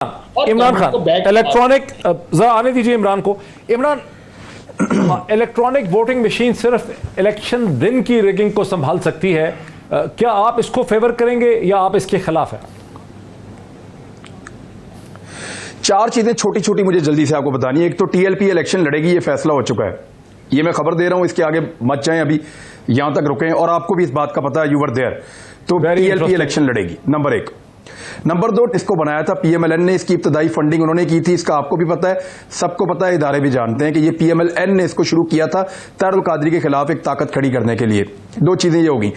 और इमरान खान इलेक्ट्रॉनिक, जरा आने दीजिए इमरान को। इमरान, इलेक्ट्रॉनिक वोटिंग मशीन सिर्फ इलेक्शन दिन की रिगिंग को संभाल सकती है, क्या आप इसको फेवर करेंगे या आप इसके खिलाफ हैं? चार चीजें छोटी छोटी मुझे जल्दी से आपको बतानी है। एक तो टीएलपी इलेक्शन लड़ेगी, ये फैसला हो चुका है, ये मैं खबर दे रहा हूं, इसके आगे मत जाएं, अभी यहां तक रुकें। और आपको भी इस बात का पता है, यू वर देयर। तो टीएलपी इलेक्शन लड़ेगी, नंबर एक। नंबर दो, इसको बनाया था पीएमएलएन ने, इसकी इब्तदाई फंडिंग उन्होंने की थी, इसका आपको भी पता है, सबको पता है, इदारे भी जानते हैं कि ये पीएमएलएन ने इसको शुरू किया था तारुल कादरी के खिलाफ एक ताकत खड़ी करने के लिए। दो चीजें ये होगी।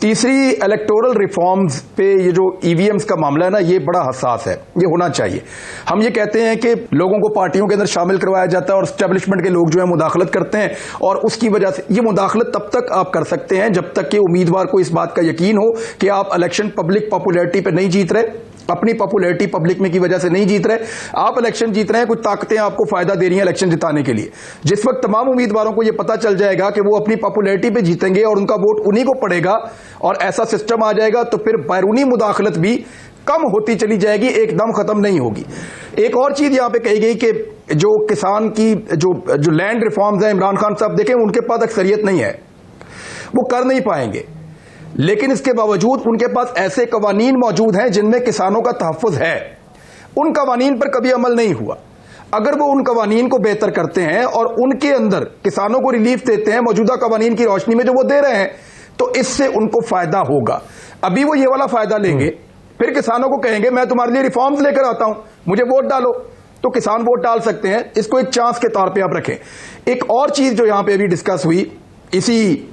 तीसरी, इलेक्टोरल रिफॉर्म्स पे ये जो ईवीएम्स का मामला है ना, ये बड़ा हसास है, ये होना चाहिए। हम ये कहते हैं कि लोगों को पार्टियों के अंदर शामिल करवाया जाता है और एस्टेब्लिशमेंट के लोग जो है मुदाखलत करते हैं, और उसकी वजह से ये मुदाखलत तब तक आप कर सकते हैं जब तक कि उम्मीदवार को इस बात का यकीन हो कि आप इलेक्शन पब्लिक पॉपुलैरिटी पे नहीं जीत रहे, अपनी पॉपुलैरिटी पब्लिक में की वजह से नहीं जीत रहे, आप इलेक्शन जीत रहे हैं, कुछ ताकतें आपको फायदा दे रही हैं इलेक्शन जिताने के लिए। जिस वक्त तमाम उम्मीदवारों को यह पता चल जाएगा कि वो अपनी पॉपुलैरिटी पे जीतेंगे और उनका वोट उन्हीं को पड़ेगा और ऐसा सिस्टम आ जाएगा, तो फिर बैरूनी मुदाखलत भी कम होती चली जाएगी, एकदम खत्म नहीं होगी। एक और चीज यहां पे कही गई कि जो किसान की जो लैंड रिफॉर्म्स हैं, इमरान खान साहब देखें, उनके पास अक्सरियत नहीं है, वो कर नहीं पाएंगे, लेकिन इसके बावजूद उनके पास ऐसे कवानीन मौजूद हैं जिनमें किसानों का तहफ्फुज है। उन कवानीन पर कभी अमल नहीं हुआ। अगर वो उन कवानीन को बेहतर करते हैं और उनके अंदर किसानों को रिलीफ देते हैं मौजूदा कवानीन की रोशनी में जो वो दे रहे हैं, तो इससे उनको फायदा होगा। अभी वो ये वाला फायदा लेंगे, फिर किसानों को कहेंगे मैं तुम्हारे लिए रिफॉर्म्स लेकर आता हूं, मुझे वोट डालो, तो किसान वोट डाल सकते हैं। इसको एक चांस के तौर पर आप रखें। एक और चीज जो यहां पर अभी डिस्कस हुई, इसी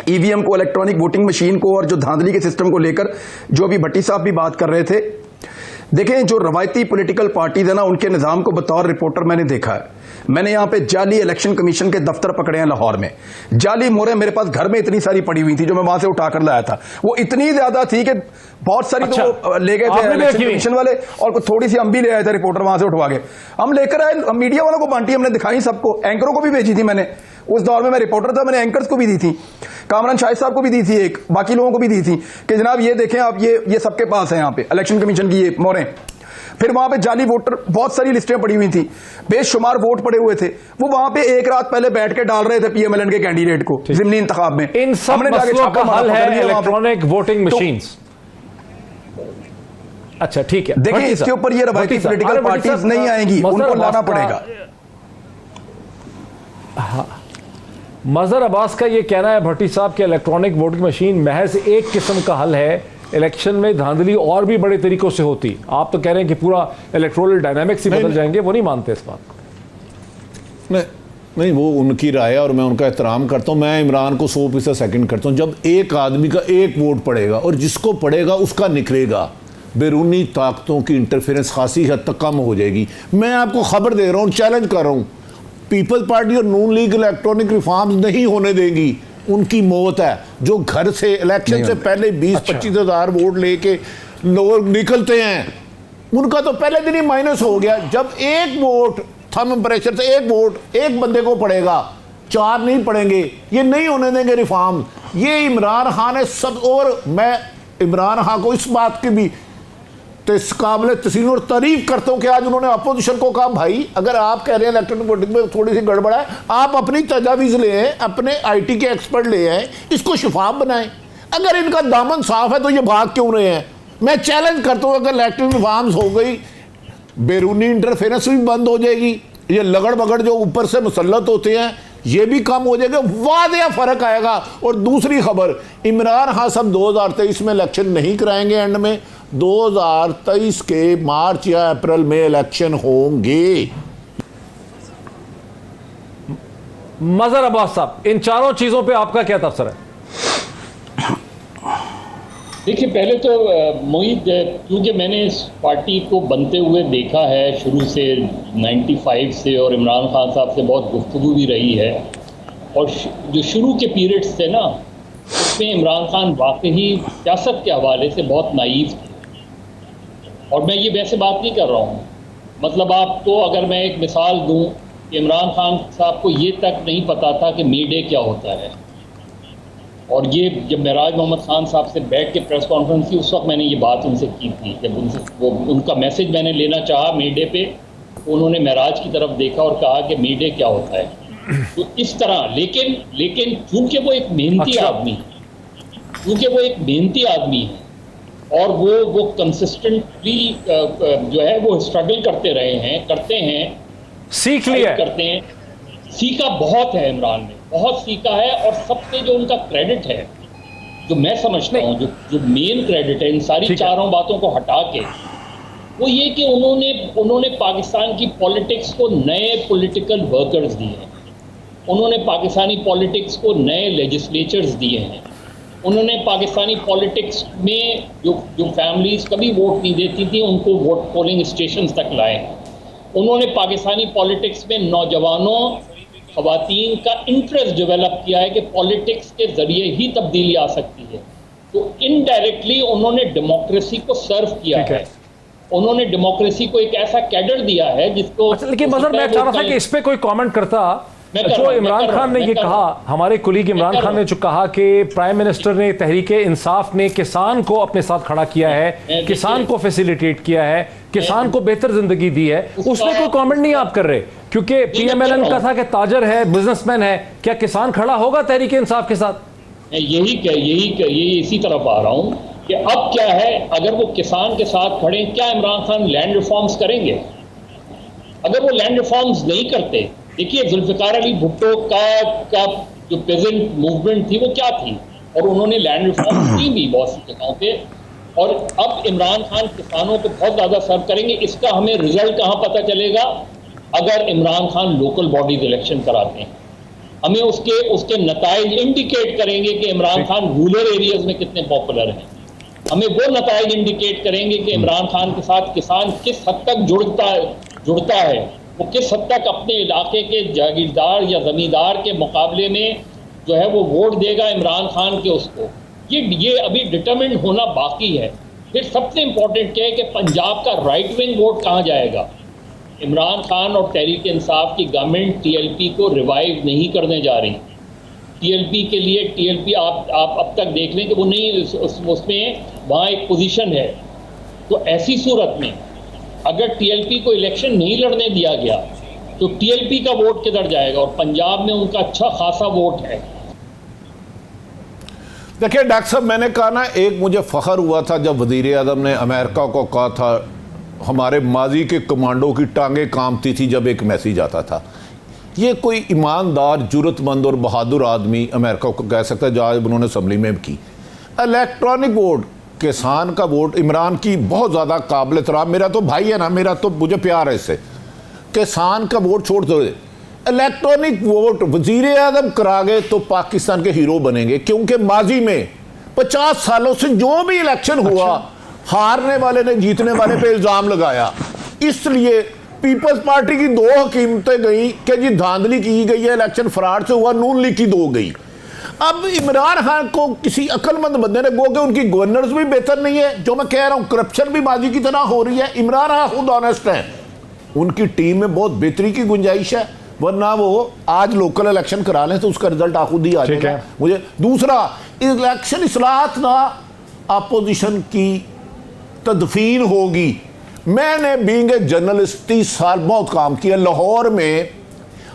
ईवीएम को, इलेक्ट्रॉनिक वोटिंग मशीन को और जो धांधली के सिस्टम को लेकर जो अभी भट्टी साहब भी बात कर रहे थे, देखें जो रवायती पॉलिटिकल पार्टीज है ना, उनके निजाम को बतौर रिपोर्टर मैंने देखा है। मैंने यहां पे जाली इलेक्शन कमीशन के दफ्तर पकड़े हैं लाहौर में। जाली मोहरें मेरे पास घर में इतनी सारी पड़ी हुई थी जो मैं वहां से उठाकर लाया था, वो इतनी ज्यादा थी कि बहुत सारी अच्छा, तो ले गए थे इलेक्शन कमीशन वाले, और थोड़ी सी हम भी ले आए थे रिपोर्टर वहां से उठवा के, हम लेकर आए, मीडिया वालों को बांटी, हमने दिखाई सबको, एंकरों को भी भेजी थी मैंने। उस दौर में मैं रिपोर्टर था, मैंने एंकर्स को भी दी थी, कामरान शाहिद साहब को भी दी थी, एक बाकी लोगों को भी दी थी कि जनाब ये देखें आप, ये सबके पास है यहाँ पे इलेक्शन कमीशन की ये मोहरें। फिर वहां पे जाली वोटर, बहुत सारी लिस्टें पड़ी हुई थी, बेशुमार वोट पड़े हुए थे, वो वहां पे एक रात पहले बैठ के डाल रहे थे पीएमएलएन के कैंडिडेट को जिमनी इंतखाब में। इन सब मसलों का हल है इलेक्ट्रॉनिक वोटिंग मशीन्स। अच्छा ठीक है, देखिए इसके ऊपर ये रवायती पॉलिटिकल पार्टीज नहीं आएंगी, उनको लाना पड़ेगा। मजहर अब्बास का ये कहना है भट्टी साहब के इलेक्ट्रॉनिक वोटिंग मशीन महज एक किस्म का हल है, इलेक्शन में धांधली और भी बड़े तरीकों से होती। आप तो कह रहे हैं कि पूरा इलेक्टोरल डायनामिक्स ही बदल जाएंगे, वो नहीं मानते इस बात को। नहीं, वो उनकी राय है और मैं उनका एहतराम करता हूं। मैं इमरान को 100% सेकंड करता हूं। जब एक आदमी का एक वोट पड़ेगा और जिसको पड़ेगा उसका निखरेगा, बैरूनी ताकतों की इंटरफेरेंस खासी हद तक कम हो जाएगी। मैं आपको खबर दे रहा हूं, चैलेंज कर रहा हूं, पीपल पार्टी और नून लीग इलेक्ट्रॉनिक रिफॉर्म्स नहीं होने देगी, उनकी मौत है। जो घर से इलेक्शन से पहले 20-25 हज़ार वोट लेके लोग निकलते हैं, उनका तो पहले दिन ही माइनस हो गया। जब एक वोट थंब प्रेशर से एक वोट एक बंदे को पड़ेगा, 4 नहीं पड़ेंगे, ये नहीं होने देंगे रिफॉर्म। ये इमरान खान है सब। और मैं इमरान खान को इस बात की भी काबिल तस्लीम और तारीफ करता हूं कि आज उन्होंने अपोजिशन को कहा, भाई अगर आप कह रहे हैं इलेक्ट्रॉनिक वोटिंग में थोड़ी सी गड़बड़ है, आप अपनी तजावीज़ ले आए, अपने आईटी के एक्सपर्ट ले आए, इसको शफाफ बनाएं। अगर इनका दामन साफ है तो ये भाग क्यों रहे हैं? मैं चैलेंज करता हूं, अगर इलेक्ट्रॉनिक रिफॉर्म्स हो गई, बैरूनी इंटरफेरेंस भी बंद हो जाएगी, ये लगड़ बगड़ जो ऊपर से मुसल्लत होते हैं ये भी कम हो जाएगा, वादिया फर्क आएगा। और दूसरी खबर, इमरान खान साहब 2023 में इलेक्शन नहीं कराएंगे, एंड में 2023 के मार्च या अप्रैल में इलेक्शन होंगे। मजहर अब्बास साहब, इन चारों चीजों पे आपका क्या तबसरा है? देखिए, पहले तो मोहित, क्योंकि मैंने इस पार्टी को बनते हुए देखा है शुरू से 95 से, और इमरान खान साहब से बहुत गुफ्तगू भी रही है, और जो शुरू के पीरियड्स थे ना, उसमें इमरान खान वाकई सियासत के हवाले से बहुत नाइव थे। और मैं ये वैसे बात नहीं कर रहा हूँ, मतलब आपको अगर मैं एक मिसाल दूँ कि इमरान खान साहब को ये तक नहीं पता था कि मिड डे क्या होता है, और ये जब महराज मोहम्मद खान साहब से बैठ के प्रेस कॉन्फ्रेंस की, उस वक्त मैंने ये बात उनसे की थी। जब उनसे वो उनका मैसेज मैंने लेना चाहा मे डे पे, तो उन्होंने महराज की तरफ देखा और कहा कि मे डे क्या होता है। तो इस तरह, लेकिन चूंकि वो एक मेहनती आदमी है, क्योंकि वो एक मेहनती आदमी है और वो कंसिस्टेंटली जो है वो स्ट्रगल करते हैं, सीख लिया करते हैं। सीखा बहुत है इमरान ने, बहुत सीखा है। और सबसे जो उनका क्रेडिट है, जो मैं समझता हूँ, जो मेन क्रेडिट है इन सारी चारों बातों को हटा के, वो ये कि उन्होंने पाकिस्तान की पॉलिटिक्स को नए पॉलिटिकल वर्कर्स दिए हैं, उन्होंने पाकिस्तानी पॉलिटिक्स को नए लेजिस्लेचर्स दिए हैं, उन्होंने पाकिस्तानी पॉलिटिक्स में जो फैमिलीज कभी वोट नहीं देती थी उनको वोट पोलिंग स्टेशन तक लाए। उन्होंने पाकिस्तानी पॉलिटिक्स में नौजवानों, ख़वातीन का इंटरेस्ट डेवलप किया है कि पॉलिटिक्स के ज़रिए ही तब्दीली आ सकती है। तो इनडायरेक्टली उन्होंने डेमोक्रेसी को सर्व किया है, उन्होंने डेमोक्रेसी को एक ऐसा कैडर दिया है जिसको। अच्छा, लेकिन मजहर मैं चाह रहा था कि इस पे कोई कमेंट करता। जो इमरान खान ने ये कहा, हमारे कुलीग इमरान खान ने जो कहा कि प्राइम मिनिस्टर ने, तहरीके इंसाफ ने किसान को अपने साथ खड़ा किया है, किसान को फैसिलिटेट किया है, किसान को बेहतर जिंदगी दी है, उसमें कोई कमेंट नहीं आप कर रहे, क्योंकि पीएमएलएन का था कि ताजर है, बिजनेसमैन है। क्या किसान खड़ा होगा तहरीके इंसाफ के साथ? यही इसी तरफ आ रहा हूं कि अब क्या है, अगर वो किसान के साथ खड़े, क्या इमरान खान लैंड रिफॉर्म्स करेंगे? अगर वो लैंड रिफॉर्म्स नहीं करते, देखिए जुल्फिकार अली भुट्टो का जो पेजेंट मूवमेंट थी वो क्या थी, और उन्होंने लैंड रिफॉर्म्स की भी बहुत सी जगहों पे। और अब इमरान खान किसानों को बहुत ज़्यादा सर्व करेंगे। इसका हमें रिजल्ट कहाँ पता चलेगा? अगर Imran Khan local bodies election कराते हैं, हमें उसके नताइज इंडिकेट करेंगे कि इमरान खान रूरल एरियाज में कितने पॉपुलर हैं। हमें वो नताइज इंडिकेट करेंगे कि इमरान खान के साथ किसान किस हद तक जुड़ता है, वो किस हद तक अपने इलाके के जागीरदार या ज़मींदार के मुकाबले में जो है वो वोट देगा इमरान खान के उसको। ये अभी डिटरमिन होना बाकी है। फिर सबसे इम्पोर्टेंट क्या है कि पंजाब का राइट विंग वोट कहाँ जाएगा? इमरान खान और तहरीक इंसाफ की गवर्नमेंट टीएलपी को रिवाइव नहीं करने जा रही। टीएलपी आप अब तक देख लें कि वो नहीं, उसमें वहाँ एक पोजीशन है। तो ऐसी सूरत में अगर टीएलपी को इलेक्शन नहीं लड़ने दिया गया तो टीएलपी का वोट किधर जाएगा? और पंजाब में उनका अच्छा खासा वोट है। देखिए डॉक्टर साहब, मैंने कहा ना, एक मुझे फ़ख्र हुआ था जब वज़ीर आज़म ने अमेरिका को कहा था हमारे माजी के कमांडो की टांगें कांपती थी जब एक मैसेज आता था। ये कोई ईमानदार, जुर्रतमंद और बहादुर आदमी अमेरिका को कह सकता है, जब उन्होंने असम्बली में की। इलेक्ट्रॉनिक वोट, किसान का वोट, इमरान की बहुत ज़्यादा काबिल एहतराम, मेरा तो भाई है ना, मेरा तो मुझे प्यार है इससे। किसान का वोट छोड़ दो, इलेक्ट्रॉनिक वोट वज़ीर आज़म करा गए तो पाकिस्तान के हीरो बनेंगे। क्योंकि माजी में 50 सालों से जो भी इलेक्शन हुआ, हारने वाले ने जीतने वाले पे इल्ज़ाम लगाया। इसलिए पीपल्स पार्टी की 2 हकीमतें गई कि जी धांधली की गई है, इलेक्शन फ्रॉड से हुआ, नून लीग की 2 गई। अब इमरान खान को किसी अक्लमंद बंदे ने गो के उनकी गवर्नर्स भी बेहतर नहीं है, जो मैं कह रहा हूं, करप्शन भी माजी की तरह हो रही है। इमरान खान खुद ऑनेस्ट है, उनकी टीम में बहुत बेहतरी की गुंजाइश है, वरना वो आज लोकल इलेक्शन करा लें तो उसका रिजल्ट खुद ही आ जाएगा। मुझे दूसरा, इलेक्शन इस्लाहत ना अपोजिशन की तदफीन होगी। मैंने बीइंग ए जर्नलिस्ट 30 साल बहुत काम किया। लाहौर में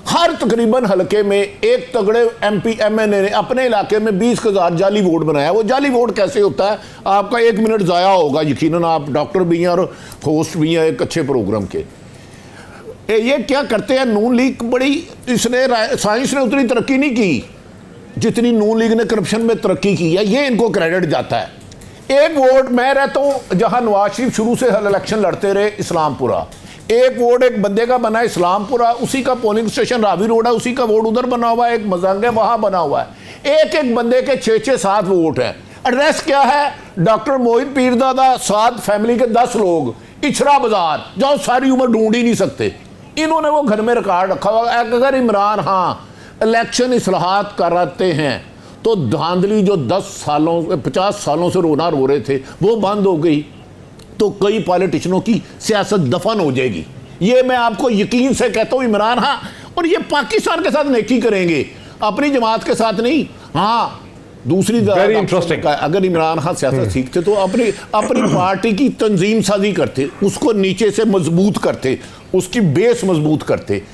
हर तकरीबन हलके में एक तगड़े एमपी एमएनए ने अपने इलाके में 20,000 जाली वोट बनाया। वो जाली वोट कैसे होता है? आपका 1 मिनट ज़ाया होगा, यकीनन आप डॉक्टर भी हैं और होस्ट भी हैं एक अच्छे प्रोग्राम के। ये क्या करते हैं, नून लीग बड़ी, इसने साइंस ने उतनी तरक्की नहीं की जितनी नून लीग ने करप्शन में तरक्की की है, ये इनको क्रेडिट जाता है। एक वोट, मैं रहता हूँ जहाँ नवाज शरीफ शुरू से इलेक्शन लड़ते रहे, इस्लामपुरा, एक वोट एक बंदे का बना इस्लामपुरा, उसी का पोलिंग स्टेशन रावी रोड है, उसी का वोट उधर बना हुआ है, एक मजंग है वहाँ बना हुआ है। एक बंदे के 6-7 वोट हैं। एड्रेस क्या है? डॉक्टर मोहित पीरजादा, साद फैमिली के 10 लोग, इछरा बाजार, जहाँ सारी उम्र ढूंढ ही नहीं सकते। इन्होंने वो घर में रिकॉर्ड रखा हुआ। अगर इमरान हाँ इलेक्शन इस्लाहात कराते हैं तो धांधली जो 50 सालों से रोना रो रहे थे वो बंद हो गई, तो कई पॉलिटिशियनों की सियासत दफन हो जाएगी। ये मैं आपको यकीन से कहता हूँ। इमरान हाँ, और ये पाकिस्तान के साथ नेकी करेंगे, अपनी जमात के साथ नहीं। हाँ, दूसरी Very interesting. अगर इमरान खान सियासत सीखते तो अपनी पार्टी की तंजीम साजी करते, उसको नीचे से मजबूत करते, उसकी बेस मजबूत करते।